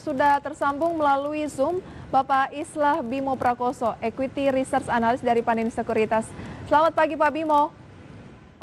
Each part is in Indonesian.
Sudah tersambung melalui Zoom Bapak Islah Bimo Prakoso, Equity Research Analyst dari Pandini Sekuritas. Selamat pagi Pak Bimo.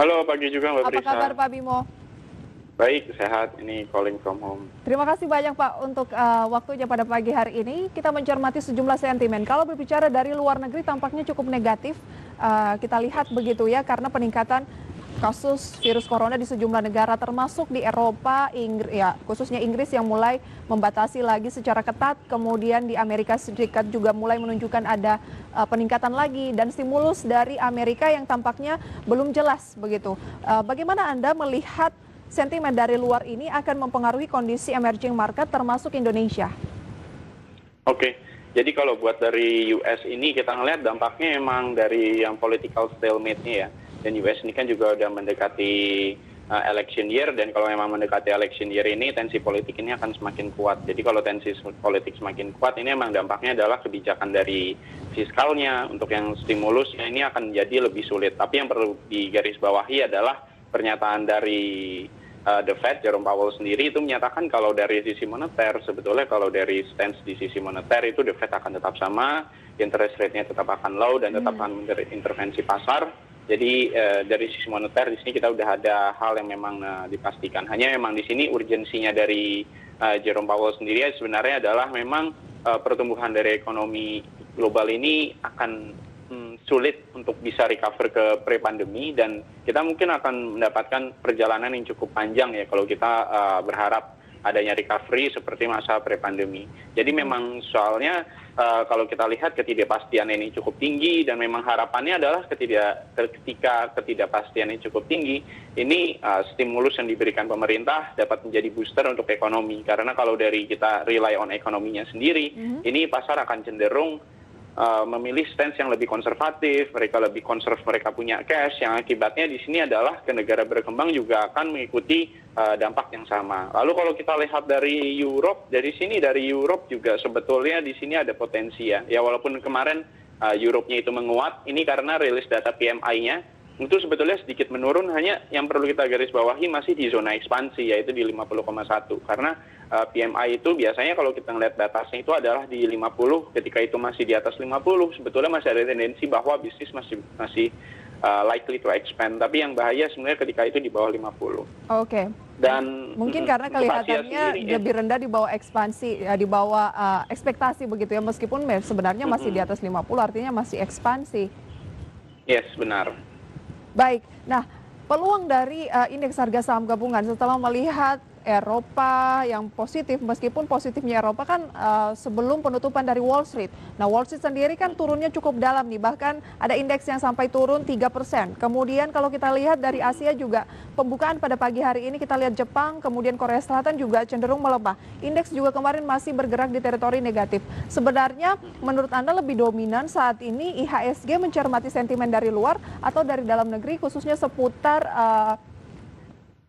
Halo, pagi juga Mbak Apa Prisa. kabar Pak Bimo? Baik, sehat. Ini calling from home. Terima kasih banyak Pak untuk waktunya pada pagi hari ini. Kita mencermati sejumlah sentimen. Kalau berbicara dari luar negeri tampaknya cukup negatif. Kita lihat begitu ya, karena peningkatan kasus virus corona di sejumlah negara termasuk di Eropa, khususnya Inggris yang mulai membatasi lagi secara ketat, kemudian di Amerika Serikat juga mulai menunjukkan ada peningkatan lagi dan stimulus dari Amerika yang tampaknya belum jelas begitu. Bagaimana Anda melihat sentimen dari luar ini akan mempengaruhi kondisi emerging market termasuk Indonesia? Oke, jadi kalau buat dari US ini kita ngelihat dampaknya emang dari yang political stalemate-nya ya. Dan US ini kan juga udah mendekati election year, dan kalau memang mendekati election year ini tensi politik ini akan semakin kuat. Jadi kalau tensi politik semakin kuat ini memang dampaknya adalah kebijakan dari fiskalnya untuk yang stimulus ini akan jadi lebih sulit. Tapi yang perlu digarisbawahi adalah pernyataan dari The Fed, Jerome Powell sendiri itu menyatakan kalau dari sisi moneter, sebetulnya kalau dari stance di sisi moneter itu The Fed akan tetap sama, interest rate-nya tetap akan low dan tetap akan intervensi pasar. Jadi dari sisi moneter di sini kita udah ada hal yang memang dipastikan. Hanya memang di sini urgensinya dari Jerome Powell sendiri sebenarnya adalah memang pertumbuhan dari ekonomi global ini akan sulit untuk bisa recover ke pre-pandemi, dan kita mungkin akan mendapatkan perjalanan yang cukup panjang ya kalau kita berharap adanya recovery seperti masa pre-pandemi. Jadi memang soalnya kalau kita lihat ketidakpastian ini cukup tinggi, dan memang harapannya adalah ketika ketidakpastian ini cukup tinggi, ini stimulus yang diberikan pemerintah dapat menjadi booster untuk ekonomi. Karena kalau dari kita rely on ekonominya sendiri, ini pasar akan cenderung memilih stance yang lebih konservatif, mereka lebih konserv, mereka punya cash, yang akibatnya di sini adalah ke negara berkembang juga akan mengikuti dampak yang sama. Lalu kalau kita lihat dari Europe, dari Europe juga sebetulnya di sini ada potensi ya. Ya walaupun kemarin Europe-nya itu menguat, ini karena rilis data PMI-nya itu sebetulnya sedikit menurun, hanya yang perlu kita garis bawahi masih di zona ekspansi, yaitu di 50,1. Karena PMI itu biasanya kalau kita ngelihat datasnya itu adalah di 50, ketika itu masih di atas 50, sebetulnya masih ada tendensi bahwa bisnis masih likely to expand. Tapi yang bahaya sebenarnya ketika itu di bawah 50. Oke. Dan mungkin karena kelihatannya lebih rendah di bawah ekspansi, di bawah ekspektasi begitu ya, meskipun sebenarnya masih di atas 50, artinya masih ekspansi. Yes, benar. Baik, nah peluang dari indeks harga saham gabungan setelah melihat Eropa yang positif, meskipun positifnya Eropa kan sebelum penutupan dari Wall Street. Nah Wall Street sendiri kan turunnya cukup dalam nih, bahkan ada indeks yang sampai turun 3%. Kemudian kalau kita lihat dari Asia juga pembukaan pada pagi hari ini kita lihat Jepang, kemudian Korea Selatan juga cenderung melemah. Indeks juga kemarin masih bergerak di teritori negatif. Sebenarnya menurut Anda lebih dominan saat ini IHSG mencermati sentimen dari luar atau dari dalam negeri, khususnya seputar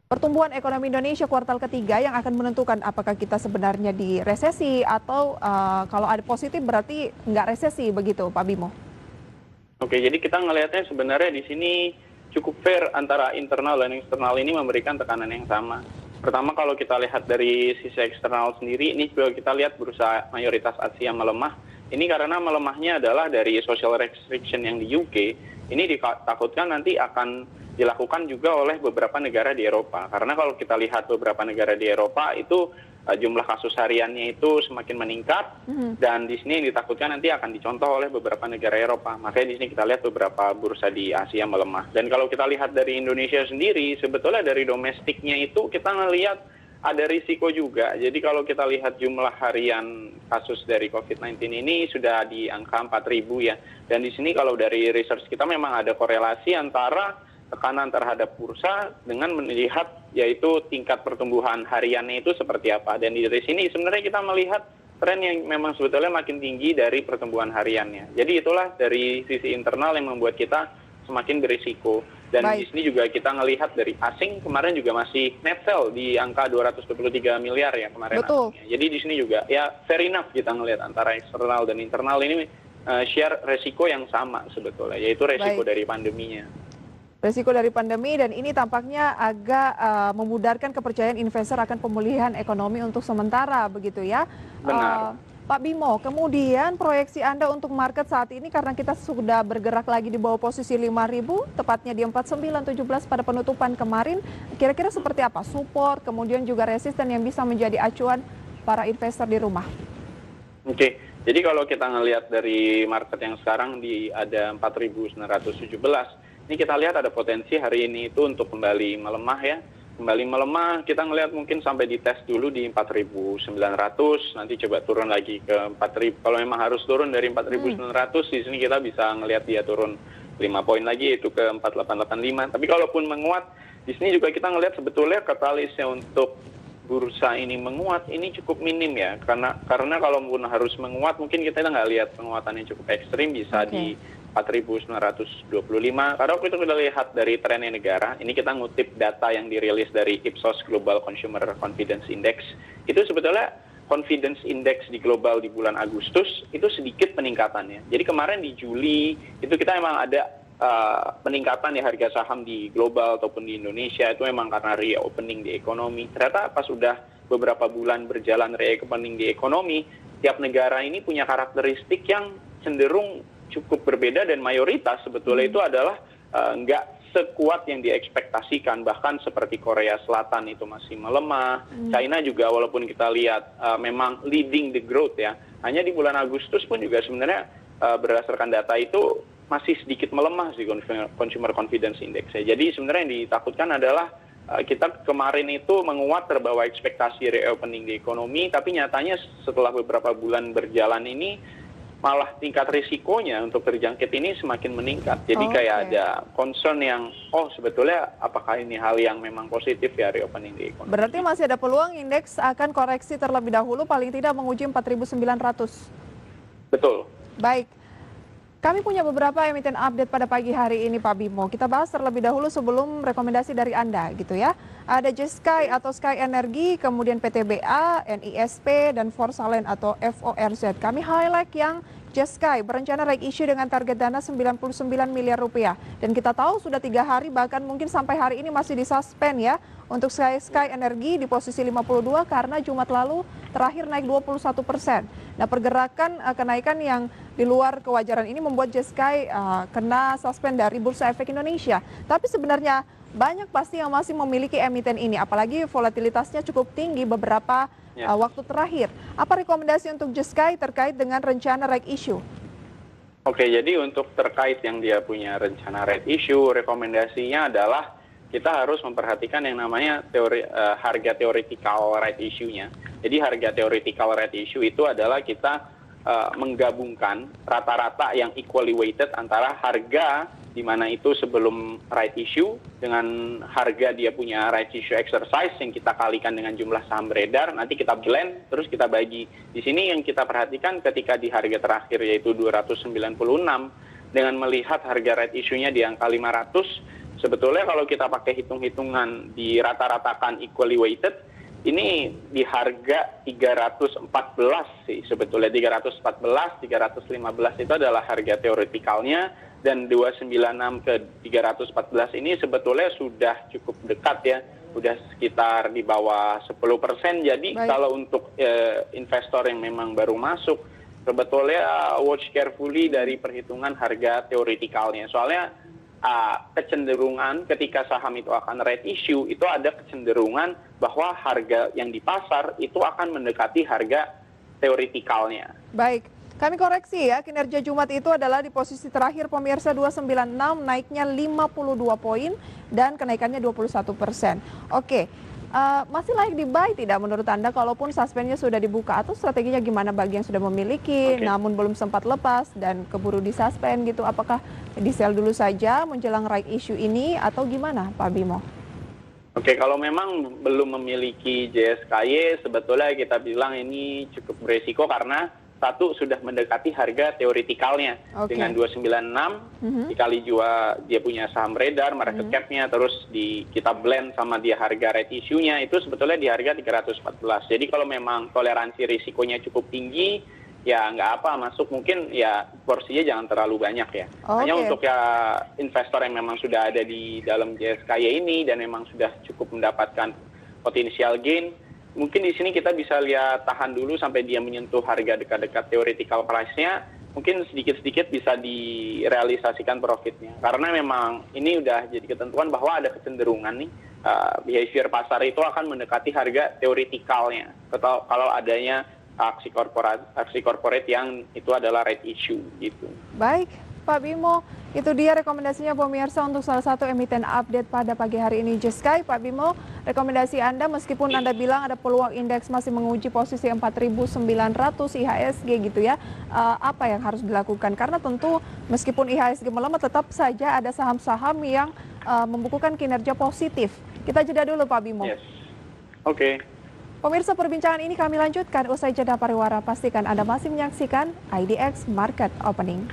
pertumbuhan ekonomi Indonesia kuartal ketiga yang akan menentukan apakah kita sebenarnya di resesi atau kalau ada positif berarti nggak resesi begitu Pak Bimo? Oke, jadi kita ngelihatnya sebenarnya di sini cukup fair antara internal dan eksternal ini memberikan tekanan yang sama. Pertama kalau kita lihat dari sisi eksternal sendiri, ini juga kita lihat bursa mayoritas Asia melemah. Ini karena melemahnya adalah dari social restriction yang di UK, ini ditakutkan nanti akan dilakukan juga oleh beberapa negara di Eropa. Karena kalau kita lihat beberapa negara di Eropa itu jumlah kasus hariannya itu semakin meningkat, dan di sini yang ditakutkan nanti akan dicontoh oleh beberapa negara Eropa. Makanya di sini kita lihat beberapa bursa di Asia melemah. Dan kalau kita lihat dari Indonesia sendiri, sebetulnya dari domestiknya itu kita ngelihat ada risiko juga. Jadi kalau kita lihat jumlah harian kasus dari COVID-19 ini sudah di angka 4.000 ya. Dan di sini kalau dari research kita memang ada korelasi antara tekanan terhadap bursa dengan melihat yaitu tingkat pertumbuhan hariannya itu seperti apa. Dan dari sini sebenarnya kita melihat tren yang memang sebetulnya makin tinggi dari pertumbuhan hariannya. Jadi itulah dari sisi internal yang membuat kita semakin berisiko. Dan di sini juga kita ngelihat dari asing kemarin juga masih net sell di angka 223 miliar ya kemarin. Betul. Asingnya. Jadi di sini juga ya fair enough kita ngelihat antara eksternal dan internal ini share resiko yang sama sebetulnya, yaitu resiko dari pandeminya. Risiko dari pandemi dan ini tampaknya agak memudarkan kepercayaan investor akan pemulihan ekonomi untuk sementara begitu ya. Benar. Pak Bimo, kemudian proyeksi Anda untuk market saat ini karena kita sudah bergerak lagi di bawah posisi 5.000, tepatnya di 4917 pada penutupan kemarin, kira-kira seperti apa? Support, kemudian juga resisten yang bisa menjadi acuan para investor di rumah. Oke, jadi kalau kita ngelihat dari market yang sekarang ada 4.917, ini kita lihat ada potensi hari ini itu untuk kembali melemah ya. Kembali melemah, kita ngelihat mungkin sampai dites dulu di 4.900, nanti coba turun lagi ke 4.000. Kalau memang harus turun dari 4.900, di sini kita bisa ngelihat dia turun 5 poin lagi, itu ke 4.885. Tapi kalaupun menguat, di sini juga kita ngelihat sebetulnya katalisnya untuk bursa ini menguat, ini cukup minim ya. Karena kalaupun harus menguat, mungkin kita nggak lihat penguatan yang cukup ekstrim, bisa di 4.925. Karena kita sudah lihat dari trennya negara, ini kita ngutip data yang dirilis dari Ipsos Global Consumer Confidence Index, itu sebetulnya confidence index di global di bulan Agustus itu sedikit peningkatannya. Jadi kemarin di Juli itu kita memang ada peningkatan ya harga saham di global ataupun di Indonesia, itu memang karena reopening di ekonomi. Ternyata pas sudah beberapa bulan berjalan reopening di ekonomi, tiap negara ini punya karakteristik yang cenderung cukup berbeda dan mayoritas sebetulnya itu adalah nggak sekuat yang diekspektasikan. Bahkan seperti Korea Selatan itu masih melemah, China juga walaupun kita lihat memang leading the growth ya, hanya di bulan Agustus pun juga sebenarnya berdasarkan data itu masih sedikit melemah sih Consumer Confidence Index ya. Jadi sebenarnya yang ditakutkan adalah kita kemarin itu menguat terbawa ekspektasi reopening di ekonomi, tapi nyatanya setelah beberapa bulan berjalan ini malah tingkat risikonya untuk terjangkit ini semakin meningkat. Jadi kayak ada concern yang, sebetulnya apakah ini hal yang memang positif ya reopening di ekonomi. Berarti masih ada peluang indeks akan koreksi terlebih dahulu, paling tidak menguji 4.900. Betul. Baik. Kami punya beberapa emiten update pada pagi hari ini Pak Bimo. Kita bahas terlebih dahulu sebelum rekomendasi dari Anda gitu ya. Ada Jeskai atau Sky Energy, kemudian PTBA, NISP, dan Forsalen atau FORZ. Kami highlight yang Jeskai berencana right issue dengan target dana 99 miliar rupiah. Dan kita tahu sudah 3 hari bahkan mungkin sampai hari ini masih disuspend ya. Untuk Sky Energy di posisi 52 karena Jumat lalu terakhir naik 21%. Nah pergerakan kenaikan yang di luar kewajaran ini membuat Jeskai kena suspend dari Bursa Efek Indonesia. Tapi sebenarnya banyak pasti yang masih memiliki emiten ini, apalagi volatilitasnya cukup tinggi beberapa waktu terakhir. Apa rekomendasi untuk Jeskai terkait dengan rencana right issue? Oke, jadi untuk terkait yang dia punya rencana right issue, rekomendasinya adalah kita harus memperhatikan yang namanya harga theoretical right issue-nya. Jadi harga theoretical right issue itu adalah kita menggabungkan rata-rata yang equally weighted antara harga di mana itu sebelum right issue dengan harga dia punya right issue exercise yang kita kalikan dengan jumlah saham beredar, nanti kita blend terus kita bagi. Di sini yang kita perhatikan ketika di harga terakhir yaitu 296 dengan melihat harga right issue-nya di angka 500, sebetulnya kalau kita pakai hitung-hitungan di rata-ratakan equally weighted, ini di harga 314 sih sebetulnya, 314, 315 itu adalah harga teoretikalnya, dan 296 ke 314 ini sebetulnya sudah cukup dekat ya, sudah sekitar di bawah 10%. Jadi kalau untuk investor yang memang baru masuk, sebetulnya watch carefully dari perhitungan harga teoretikalnya. Soalnya kecenderungan ketika saham itu akan right issue, itu ada kecenderungan bahwa harga yang di pasar itu akan mendekati harga teoretikalnya. Baik, kami koreksi ya, kinerja Jumat itu adalah di posisi terakhir pemirsa 296, naiknya 52 poin dan kenaikannya 21%. Oke, masih layak di buy tidak menurut Anda kalaupun suspendnya sudah dibuka, atau strateginya gimana bagi yang sudah memiliki namun belum sempat lepas dan keburu disuspend gitu? Apakah di sell dulu saja menjelang right issue ini atau gimana Pak Bimo? Oke, kalau memang belum memiliki JSKY, sebetulnya kita bilang ini cukup beresiko karena satu sudah mendekati harga teoretikalnya dengan 296 dikali juga dia punya saham beredar, market cap-nya, terus kita blend sama dia harga right issue-nya itu sebetulnya di harga 314. Jadi kalau memang toleransi risikonya cukup tinggi, ya nggak apa masuk, mungkin ya porsinya jangan terlalu banyak ya. Hanya Oke. untuk ya investor yang memang sudah ada di dalam JSKY ini dan memang sudah cukup mendapatkan potensial gain, mungkin di sini kita bisa lihat tahan dulu sampai dia menyentuh harga dekat-dekat theoretical price-nya, mungkin sedikit-sedikit bisa direalisasikan profitnya. Karena memang ini udah jadi ketentuan bahwa ada kecenderungan nih, behavior pasar itu akan mendekati harga teoretikalnya kalau adanya aksi corporate yang itu adalah right issue gitu. Baik, Pak Bimo, itu dia rekomendasinya pemirsa untuk salah satu emiten update pada pagi hari ini JSKY. Pak Bimo, rekomendasi Anda meskipun Anda bilang ada peluang indeks masih menguji posisi 4.900 IHSG gitu ya, apa yang harus dilakukan? Karena tentu meskipun IHSG melemah tetap saja ada saham-saham yang membukukan kinerja positif. Kita jeda dulu Pak Bimo. Yes. Oke. Pemirsa, perbincangan ini kami lanjutkan usai jeda pariwara. Pastikan Anda masih menyaksikan IDX Market Opening.